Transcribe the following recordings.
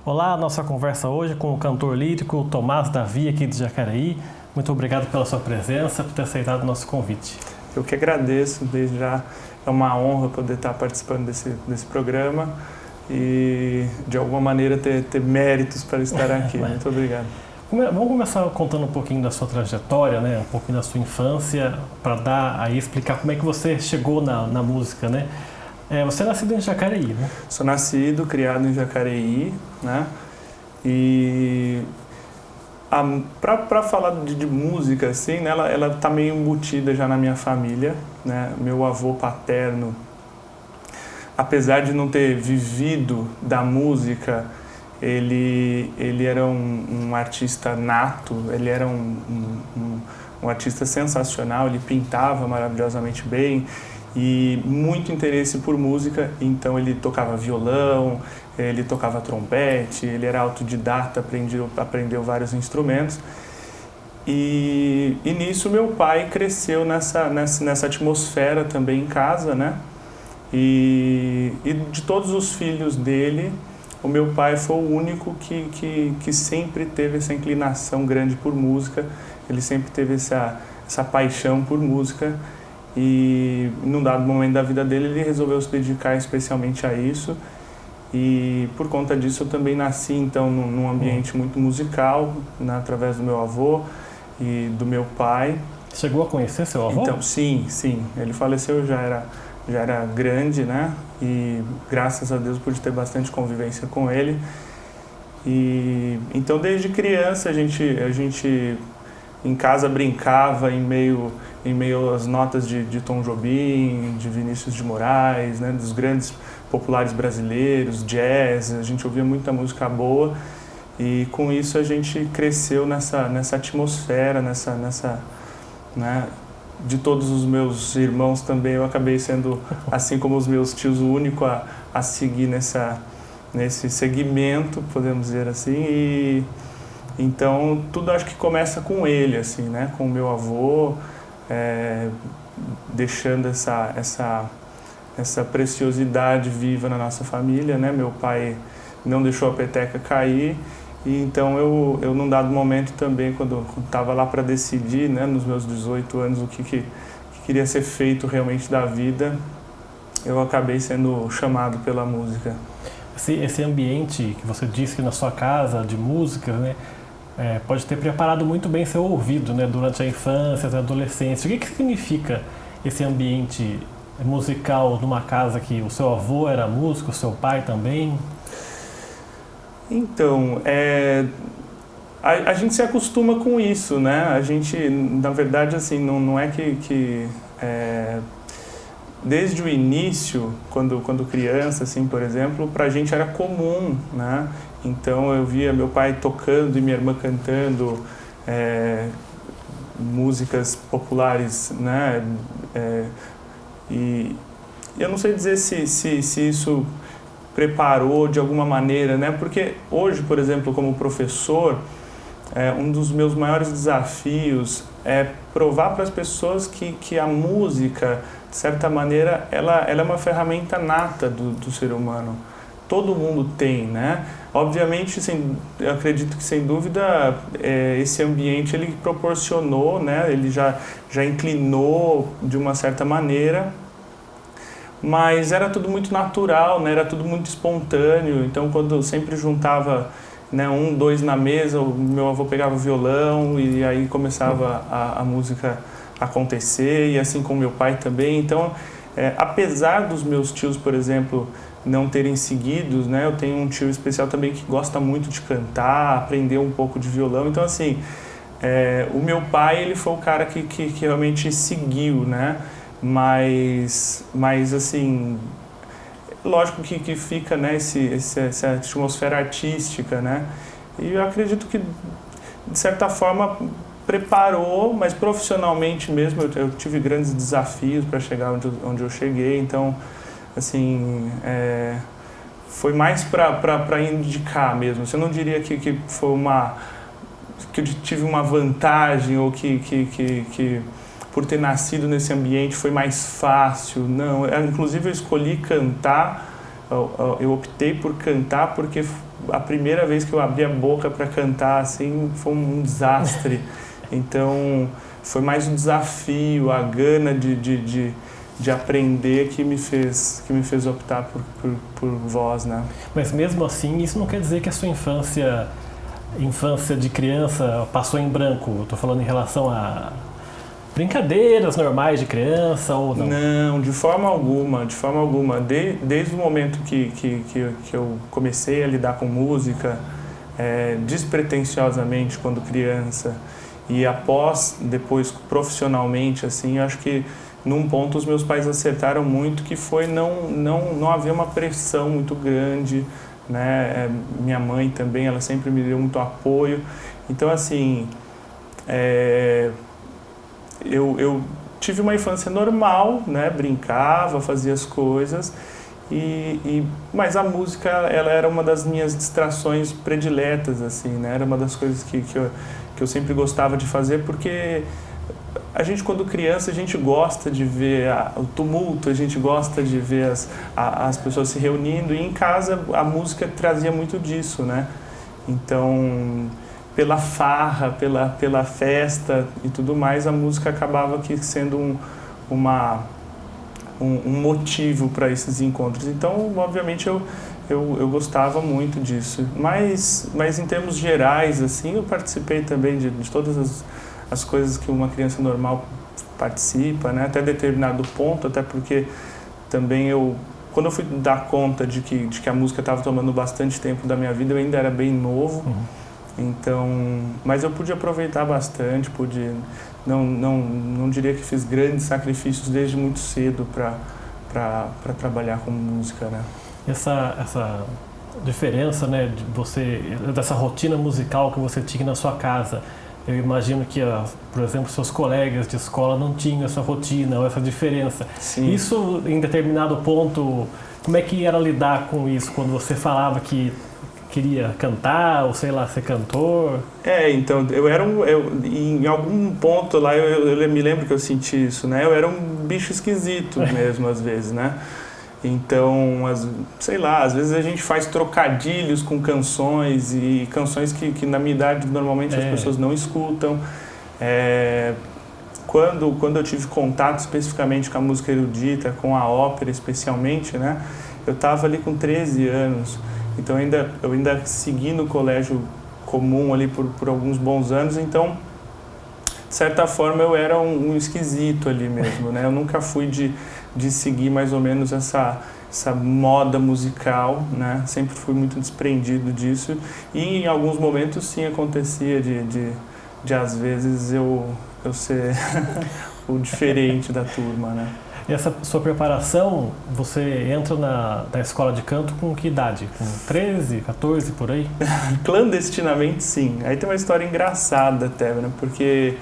Olá, nossa conversa hoje com o cantor lírico Tomás Davi, aqui de Jacareí. Muito obrigado pela sua presença, por ter aceitado o nosso convite. Eu que agradeço, desde já é uma honra poder estar participando desse programa e de alguma maneira ter méritos para estar aqui. Muito obrigado. Vamos começar contando um pouquinho da sua trajetória, né? Um pouquinho da sua infância, para explicar como é que você chegou na música, né? Você é nascido em Jacareí, né? Sou nascido, criado em Jacareí, né? E para falar de música, assim, né? Ela tá meio embutida já na minha família, né? Meu avô paterno, apesar de não ter vivido da música, ele era um artista nato, ele era um artista sensacional, ele pintava maravilhosamente bem, e muito interesse por música, então ele tocava violão, ele tocava trompete, ele era autodidata, aprendeu vários instrumentos. E nisso meu pai cresceu nessa atmosfera também em casa, né? E de todos os filhos dele, o meu pai foi o único que sempre teve essa inclinação grande por música, ele sempre teve essa paixão por música. E num dado momento da vida dele, ele resolveu se dedicar especialmente a isso. E por conta disso eu também nasci então num ambiente muito musical, né, através do meu avô e do meu pai. Chegou a conhecer seu avô? Então, sim. Ele faleceu, já era grande, né? E graças a Deus pude ter bastante convivência com ele. E então desde criança a gente em casa brincava em meio às notas de Tom Jobim, de Vinícius de Moraes, né, dos grandes populares brasileiros, jazz, a gente ouvia muita música boa e com isso a gente cresceu nessa atmosfera, né, de todos os meus irmãos também eu acabei sendo, assim como os meus tios, o único a seguir nesse segmento, podemos dizer assim, e então tudo acho que começa com ele, assim, né, com o meu avô, deixando essa preciosidade viva na nossa família, né? Meu pai não deixou a peteca cair e então eu num dado momento também, quando estava lá para decidir, né, nos meus 18 anos, o que queria ser feito realmente da vida, eu acabei sendo chamado pela música. Esse ambiente que você disse que na sua casa de música, né? Pode ter preparado muito bem seu ouvido, né, durante a infância, a adolescência. O que significa esse ambiente musical numa casa que o seu avô era músico, o seu pai também? Então, a gente se acostuma com isso, né? A gente, na verdade, assim, não é que desde o início, quando criança, assim, por exemplo, para a gente era comum, né? Então eu via meu pai tocando e minha irmã cantando músicas populares, né? E eu não sei dizer se isso preparou de alguma maneira, né? Porque hoje, por exemplo, como professor, um dos meus maiores desafios é provar para as pessoas que a música, de certa maneira, ela é uma ferramenta nata do ser humano. Todo mundo tem, né? Obviamente, eu acredito que, sem dúvida, esse ambiente ele proporcionou, né? Ele já inclinou de uma certa maneira, mas era tudo muito natural, né? Era tudo muito espontâneo. Então, quando eu sempre juntava, né, 1, 2 na mesa, o meu avô pegava o violão e aí começava a música acontecer, e assim como meu pai também. Então, apesar dos meus tios, por exemplo, não terem seguido, né? Eu tenho um tio especial também que gosta muito de cantar, aprender um pouco de violão. Então, assim, o meu pai, ele foi o cara que realmente seguiu, né? Mas assim, lógico que fica, né, essa atmosfera artística, né? E eu acredito que, de certa forma, preparou, mas profissionalmente mesmo, eu tive grandes desafios para chegar onde eu cheguei. Então, assim, foi mais para indicar mesmo. Eu não diria que foi que eu tive uma vantagem ou que por ter nascido nesse ambiente foi mais fácil. Não, inclusive eu escolhi cantar, eu optei por cantar porque a primeira vez que eu abri a boca para cantar assim foi um desastre. Então foi mais um desafio, a gana de aprender que me fez optar por voz, né? Mas mesmo assim, isso não quer dizer que a sua infância de criança passou em branco. Estou falando em relação a brincadeiras normais de criança ou não? Não, de forma alguma, de forma alguma. Desde o momento que eu comecei a lidar com música, despretensiosamente quando criança, e depois profissionalmente, assim, eu acho que num ponto os meus pais acertaram muito, que foi não haver uma pressão muito grande, né? Minha mãe também, ela sempre me deu muito apoio. Então, assim, eu tive uma infância normal, né? Brincava, fazia as coisas, mas a música, ela era uma das minhas distrações prediletas, assim, né? Era uma das coisas que eu sempre gostava de fazer, porque a gente, quando criança, a gente gosta de ver o tumulto, a gente gosta de ver as pessoas se reunindo, e em casa a música trazia muito disso, né? Então, pela farra, pela festa e tudo mais, a música acabava aqui sendo um motivo para esses encontros. Então, obviamente, eu gostava muito disso. Mas em termos gerais, assim, eu participei também de todas as coisas que uma criança normal participa, né? Até determinado ponto, até porque também quando eu fui dar conta de que a música estava tomando bastante tempo da minha vida, eu ainda era bem novo. Então, mas eu pude aproveitar bastante, não diria que fiz grandes sacrifícios desde muito cedo para trabalhar com música, né? Essa diferença, né, dessa rotina musical que você tinha na sua casa, eu imagino que, por exemplo, seus colegas de escola não tinham essa rotina ou essa diferença. Sim. Isso, em determinado ponto, como é que era lidar com isso quando você falava que queria cantar ou, sei lá, ser cantor? Então, em algum ponto lá, eu me lembro que eu senti isso, né? Eu era um bicho esquisito mesmo, às vezes, né? Então, sei lá, às vezes a gente faz trocadilhos com canções, e canções que na minha idade normalmente as pessoas não escutam. Quando eu tive contato especificamente com a música erudita, com a ópera especialmente, né? Eu estava ali com 13 anos, então eu ainda segui no colégio comum ali por alguns bons anos, então de certa forma eu era um esquisito ali mesmo, né? Eu nunca fui de seguir mais ou menos essa moda musical, né? Sempre fui muito desprendido disso, e em alguns momentos sim acontecia de às vezes eu ser o diferente da turma, né? E essa sua preparação, você entra na escola de canto com que idade? Com 13, 14, por aí? Clandestinamente, sim. Aí tem uma história engraçada até, né? Porque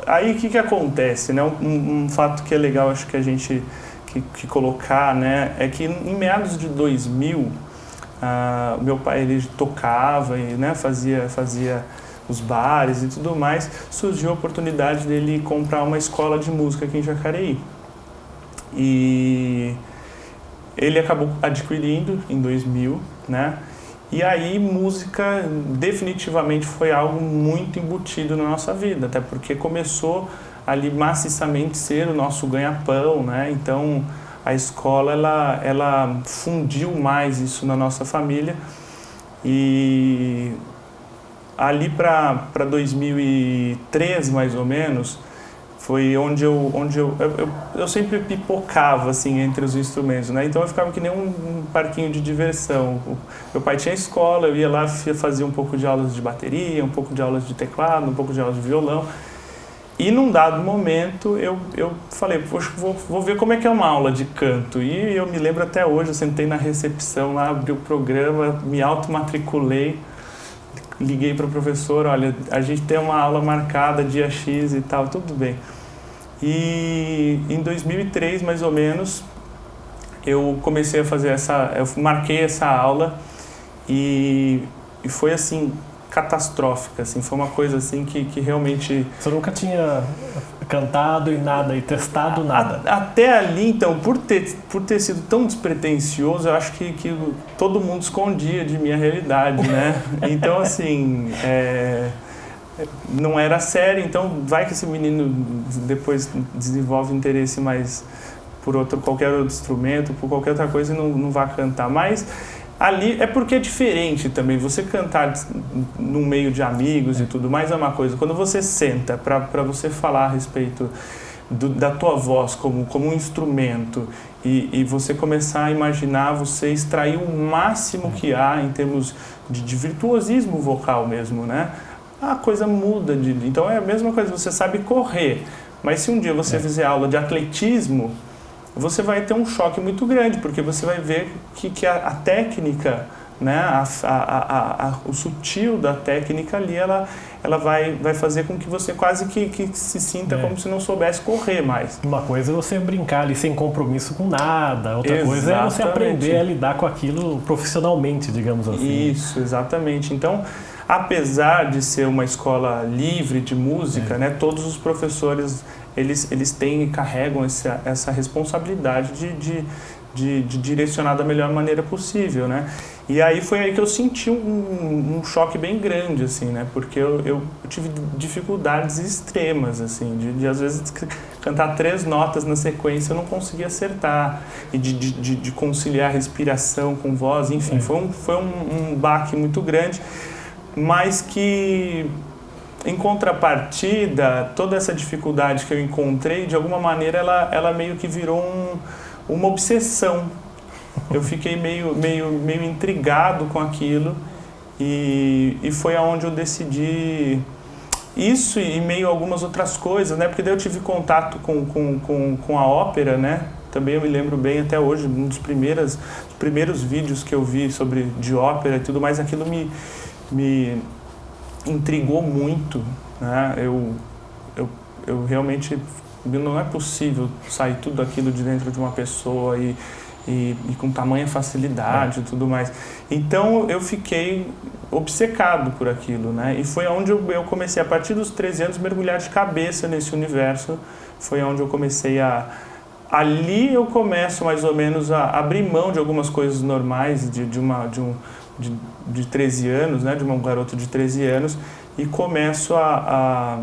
aí o que acontece, né? Um fato que é legal, acho que a gente que colocar, né? É que em meados de 2000, meu pai, ele tocava e, né, fazia os bares e tudo mais. Surgiu a oportunidade dele comprar uma escola de música aqui em Jacareí. E ele acabou adquirindo em 2000, né? E aí música definitivamente foi algo muito embutido na nossa vida, até porque começou ali maciçamente ser o nosso ganha-pão, né? Então a escola ela fundiu mais isso na nossa família, e ali para 2003 mais ou menos foi onde eu sempre pipocava assim entre os instrumentos, né? Então eu ficava que nem um parquinho de diversão. Meu pai tinha escola, eu ia lá, fazia um pouco de aulas de bateria, um pouco de aulas de teclado, um pouco de aulas de violão. E num dado momento eu falei, poxa, vou ver como é que é uma aula de canto. E eu me lembro até hoje, eu sentei na recepção lá, abri o programa, me automatriculei, liguei para o professor, olha, a gente tem uma aula marcada dia X e tal, tudo bem. E em 2003, mais ou menos, eu comecei a fazer eu marquei essa aula e foi assim, catastrófica, assim, foi uma coisa assim que realmente... Você nunca tinha cantado e nada, e testado nada? Até ali, então, por ter sido tão despretensioso, eu acho que todo mundo escondia de mim a realidade, né? Então, assim, não era sério, então vai que esse menino depois desenvolve interesse mais por qualquer outro instrumento, por qualquer outra coisa e não vai cantar. Mas ali é porque é diferente também, você cantar no meio de amigos e tudo mais é uma coisa. Quando você senta para você falar a respeito da tua voz como um instrumento e você começar a imaginar, você extrair o máximo que há em termos de virtuosismo vocal mesmo, né? A coisa muda. Então é a mesma coisa, você sabe correr, mas se um dia você fizer aula de atletismo, você vai ter um choque muito grande, porque você vai ver que a técnica, né, o sutil da técnica ali, ela vai fazer com que você quase que se sinta como se não soubesse correr mais. Uma coisa é você brincar ali sem compromisso com nada, outra coisa é você aprender a lidar com aquilo profissionalmente, digamos assim. Isso, exatamente. Então, apesar de ser uma escola livre de música, né, todos os professores eles têm e carregam essa responsabilidade de direcionar da melhor maneira possível, né? E aí foi aí que eu senti um choque bem grande, assim, né? Porque eu tive dificuldades extremas, assim, de às vezes cantar 3 notas na sequência eu não conseguia acertar, e de conciliar respiração com voz, enfim, foi um baque muito grande, mas que, em contrapartida, toda essa dificuldade que eu encontrei, de alguma maneira, ela meio que virou uma obsessão. Eu fiquei meio intrigado com aquilo e foi aonde eu decidi isso e meio algumas outras coisas, né? Porque daí eu tive contato com a ópera, né? Também eu me lembro bem até hoje, um dos primeiros vídeos que eu vi de ópera e tudo mais, aquilo me intrigou muito, né? Eu realmente, não é possível sair tudo aquilo de dentro de uma pessoa e com tamanha facilidade e tudo mais. Então eu fiquei obcecado por aquilo, né? E foi onde eu comecei, a partir dos 13 anos, mergulhar de cabeça nesse universo. Foi onde eu comecei ali eu começo mais ou menos a abrir mão de algumas coisas normais de 13 anos, né, de um garoto de 13 anos, e começo a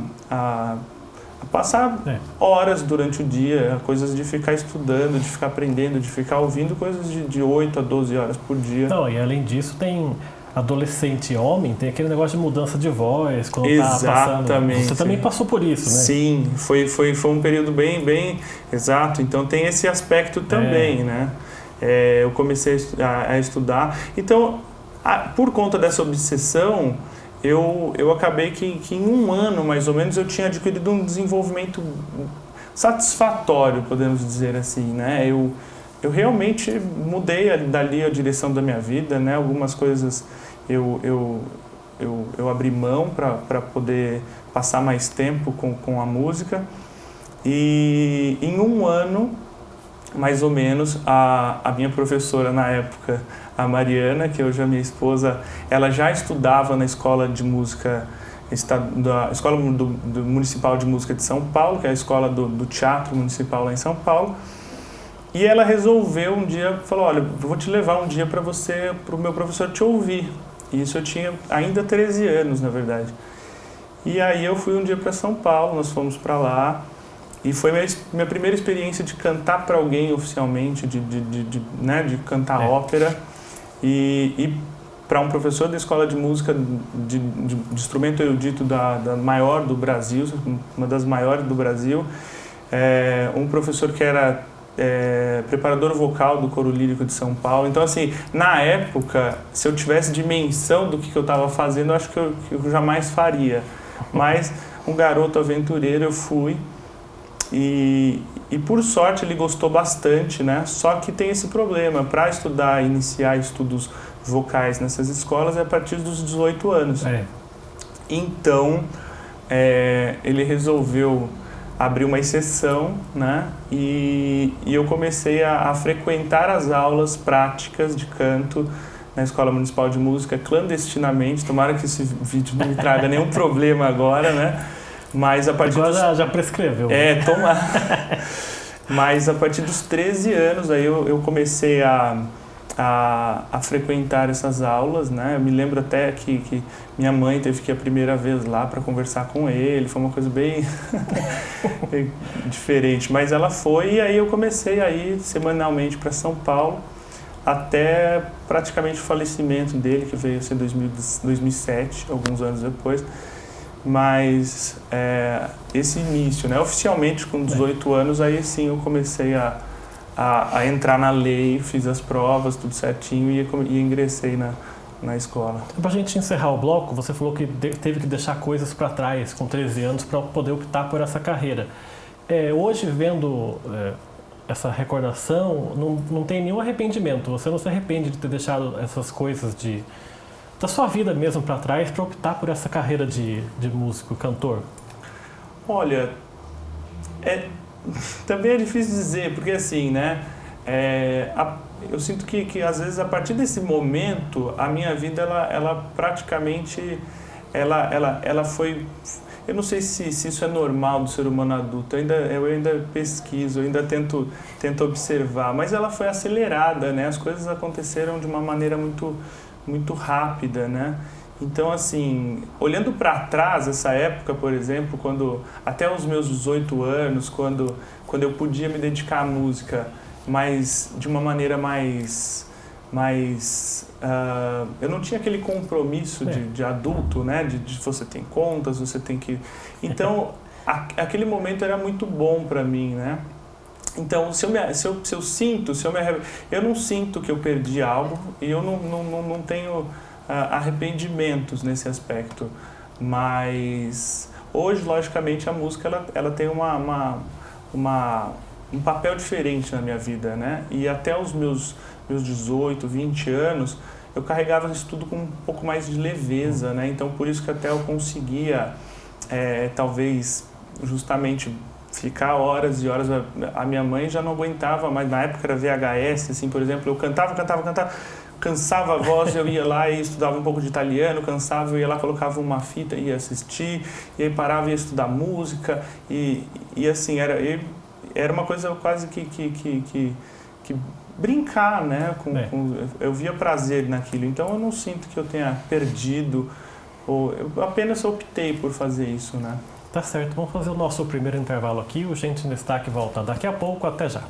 passar horas durante o dia, coisas de ficar estudando, de ficar aprendendo, de ficar ouvindo coisas de 8 a 12 horas por dia. Não, e além disso tem adolescente homem, tem aquele negócio de mudança de voz, quando Exatamente. Tá passando. Você também passou por isso, né? Sim, foi um período bem exato, então tem esse aspecto também, né? Eu comecei a estudar, então por conta dessa obsessão, eu acabei que em um ano, mais ou menos, eu tinha adquirido um desenvolvimento satisfatório, podemos dizer assim, né? Eu realmente mudei dali a direção da minha vida, né? Algumas coisas eu abri mão para poder passar mais tempo com a música. E em um ano, mais ou menos, a minha professora na época, a Mariana, que hoje é minha esposa, ela já estudava na escola de música, da Escola do Municipal de Música de São Paulo, que é a escola do Teatro Municipal lá em São Paulo. E ela resolveu um dia, falou, olha, eu vou te levar um dia para o meu professor te ouvir. E isso eu tinha ainda 13 anos, na verdade. E aí eu fui um dia para São Paulo, nós fomos para lá. E foi minha primeira experiência de cantar para alguém oficialmente, de cantar ópera. E para um professor da escola de música de instrumento erudito da maior do Brasil, uma das maiores do Brasil, um professor que era preparador vocal do Coro Lírico de São Paulo. Então, assim, na época, se eu tivesse dimensão do que eu estava fazendo, eu acho que eu jamais faria. Mas, um garoto aventureiro, eu fui. E por sorte ele gostou bastante, né? Só que tem esse problema, para iniciar estudos vocais nessas escolas é a partir dos 18 anos. Então, ele resolveu abriu uma exceção, né? E eu comecei a frequentar as aulas práticas de canto na Escola Municipal de Música clandestinamente. Tomara que esse vídeo não me traga nenhum problema agora, né? Mas a partir agora já prescreveu. Tomara. Mas a partir dos 13 anos aí eu comecei a frequentar essas aulas, né? Eu me lembro até que minha mãe teve que ir a primeira vez lá para conversar com ele, foi uma coisa bem diferente, mas ela foi e aí eu comecei a ir semanalmente para São Paulo até praticamente o falecimento dele, que veio ser em 2007, alguns anos depois. Mas esse início, né? Oficialmente com 18 anos, aí sim eu comecei a entrar na lei, fiz as provas, tudo certinho e ingressei na escola. Para a gente encerrar o bloco, você falou que teve que deixar coisas para trás com 13 anos para poder optar por essa carreira. Hoje, vendo essa recordação, não tem nenhum arrependimento. Você não se arrepende de ter deixado essas coisas da sua vida mesmo para trás para optar por essa carreira de músico, cantor? Olha, também é difícil dizer, porque assim, né? Eu sinto que às vezes a partir desse momento a minha vida ela praticamente ela foi, eu não sei se isso é normal do ser humano adulto, eu ainda pesquiso, eu ainda tento observar, mas ela foi acelerada, né? As coisas aconteceram de uma maneira muito rápida, né? Então, assim, olhando para trás, essa época, por exemplo, até os meus 18 anos, quando eu podia me dedicar à música, mas de uma maneira mais eu não tinha aquele compromisso de adulto, né? De você tem contas, você tem que... Então, aquele momento era muito bom para mim, né? Então, eu não sinto que eu perdi algo e eu não tenho arrependimentos nesse aspecto, mas hoje, logicamente, a música ela tem um papel diferente na minha vida, né? E até os meus 18, 20 anos, eu carregava isso tudo com um pouco mais de leveza, né? Então, por isso que até eu conseguia, talvez, justamente ficar horas e horas. A minha mãe já não aguentava mais, na época era VHS, assim, por exemplo, eu cantava, cansava a voz, eu ia lá e estudava um pouco de italiano, cansava, eu ia lá, colocava uma fita e ia assistir, e aí parava e ia estudar música, e assim, era uma coisa quase que brincar, né? Eu via prazer naquilo, então eu não sinto que eu tenha perdido, eu apenas optei por fazer isso, né? Tá certo, vamos fazer o nosso primeiro intervalo aqui, o Gente em Destaque volta daqui a pouco, até já.